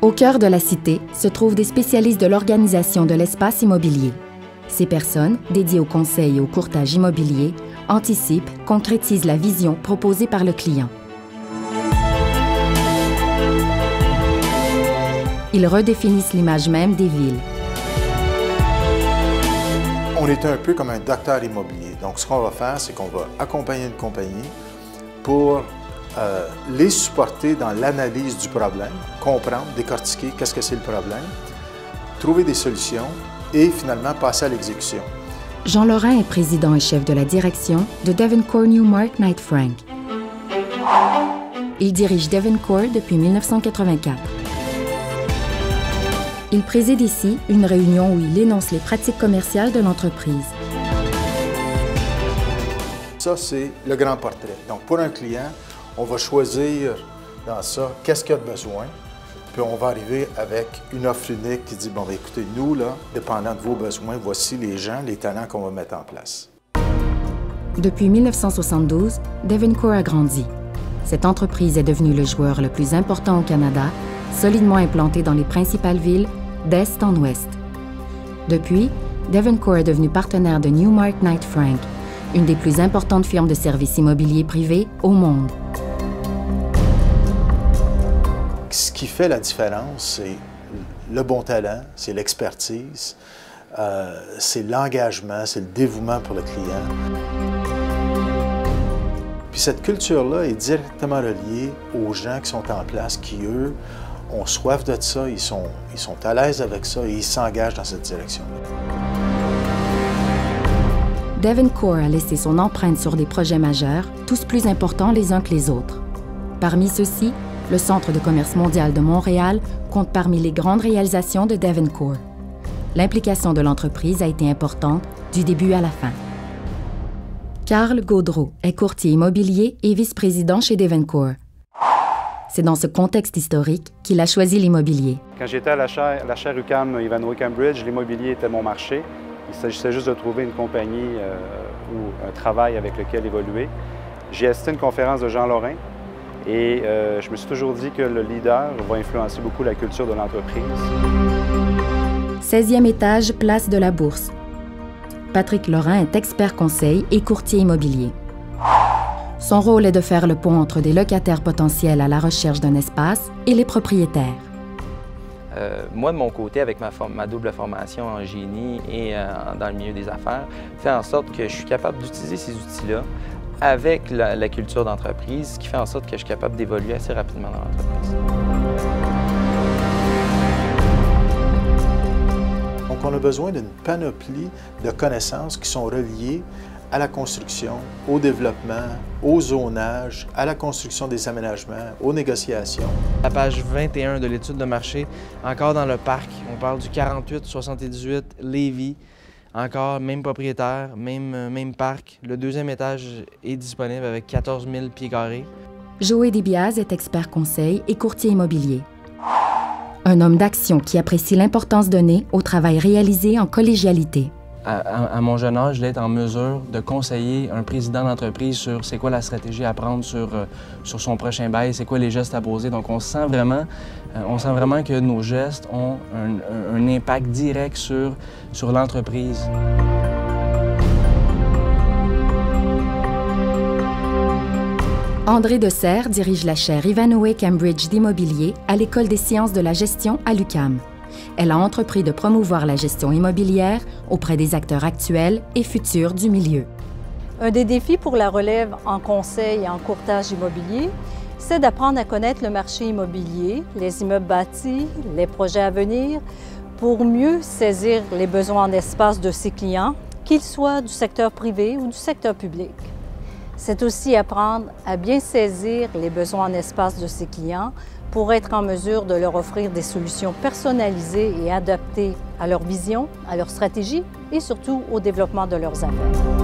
Au cœur de la cité se trouvent des spécialistes de l'organisation de l'espace immobilier. Ces personnes, dédiées au conseil et au courtage immobilier, anticipent, concrétisent la vision proposée par le client. Ils redéfinissent l'image même des villes. On est un peu comme un docteur immobilier. Donc, ce qu'on va faire, c'est qu'on va accompagner une compagnie pour les supporter dans l'analyse du problème, comprendre, décortiquer qu'est-ce que c'est le problème, trouver des solutions et finalement passer à l'exécution. Jean Lorrain est président et chef de la direction de Devoncore Newmark Knight Frank. Il dirige Devoncore depuis 1984. Il préside ici une réunion où il énonce les pratiques commerciales de l'entreprise. Ça, c'est le grand portrait. Donc, pour un client, on va choisir dans ça qu'est-ce qu'il a de besoin, puis on va arriver avec une offre unique qui dit, bon, bien, écoutez, nous, là, dépendant de vos besoins, voici les gens, les talents qu'on va mettre en place. Depuis 1972, Devoncore a grandi. Cette entreprise est devenue le joueur le plus important au Canada, solidement implanté dans les principales villes d'est en ouest. Depuis, Devoncore est devenu partenaire de Newmark Knight Frank, une des plus importantes firmes de services immobiliers privés au monde. Ce qui fait la différence, c'est le bon talent, c'est l'expertise, c'est l'engagement, c'est le dévouement pour le client. Puis cette culture-là est directement reliée aux gens qui sont en place, qui, eux, ont soif de ça, ils sont à l'aise avec ça et ils s'engagent dans cette direction-là. Devoncore a laissé son empreinte sur des projets majeurs, tous plus importants les uns que les autres. Parmi ceux-ci, le Centre de commerce mondial de Montréal compte parmi les grandes réalisations de Devoncore. L'implication de l'entreprise a été importante du début à la fin. Carl Gaudreau est courtier immobilier et vice-président chez Devoncore. C'est dans ce contexte historique qu'il a choisi l'immobilier. Quand j'étais à la chaire UQAM Ivanhoe Cambridge, l'immobilier était mon marché. Il s'agissait juste de trouver une compagnie ou un travail avec lequel évoluer. J'ai assisté à une conférence de Jean Lorrain et je me suis toujours dit que le leader va influencer beaucoup la culture de l'entreprise. 16e étage, place de la Bourse. Patrick Lorrain est expert conseil et courtier immobilier. Son rôle est de faire le pont entre des locataires potentiels à la recherche d'un espace et les propriétaires. Moi, de mon côté, avec ma double formation en génie et dans le milieu des affaires, fait en sorte que je suis capable d'utiliser ces outils-là avec la culture d'entreprise, ce qui fait en sorte que je suis capable d'évoluer assez rapidement dans l'entreprise. Donc, on a besoin d'une panoplie de connaissances qui sont reliées à la construction, au développement, au zonage, à la construction des aménagements, aux négociations. La page 21 de l'étude de marché, encore dans le parc, on parle du 48-78 Lévis, encore même propriétaire, même parc. Le deuxième étage est disponible avec 14 000 pieds carrés. Joey Dibiase est expert conseil et courtier immobilier. Un homme d'action qui apprécie l'importance donnée au travail réalisé en collégialité. À mon jeune âge, je l'ai en mesure de conseiller un président d'entreprise sur c'est quoi la stratégie à prendre sur son prochain bail, c'est quoi les gestes à poser. Donc on sent vraiment que nos gestes ont un impact direct sur l'entreprise. André Desserre dirige la chaire Ivanhoe Cambridge d'immobilier à l'École des sciences de la gestion à l'UQAM. Elle a entrepris de promouvoir la gestion immobilière auprès des acteurs actuels et futurs du milieu. Un des défis pour la relève en conseil et en courtage immobilier, c'est d'apprendre à connaître le marché immobilier, les immeubles bâtis, les projets à venir, pour mieux saisir les besoins en espace de ses clients, qu'ils soient du secteur privé ou du secteur public. C'est aussi apprendre à bien saisir les besoins en espace de ses clients pour être en mesure de leur offrir des solutions personnalisées et adaptées à leur vision, à leur stratégie et surtout au développement de leurs affaires.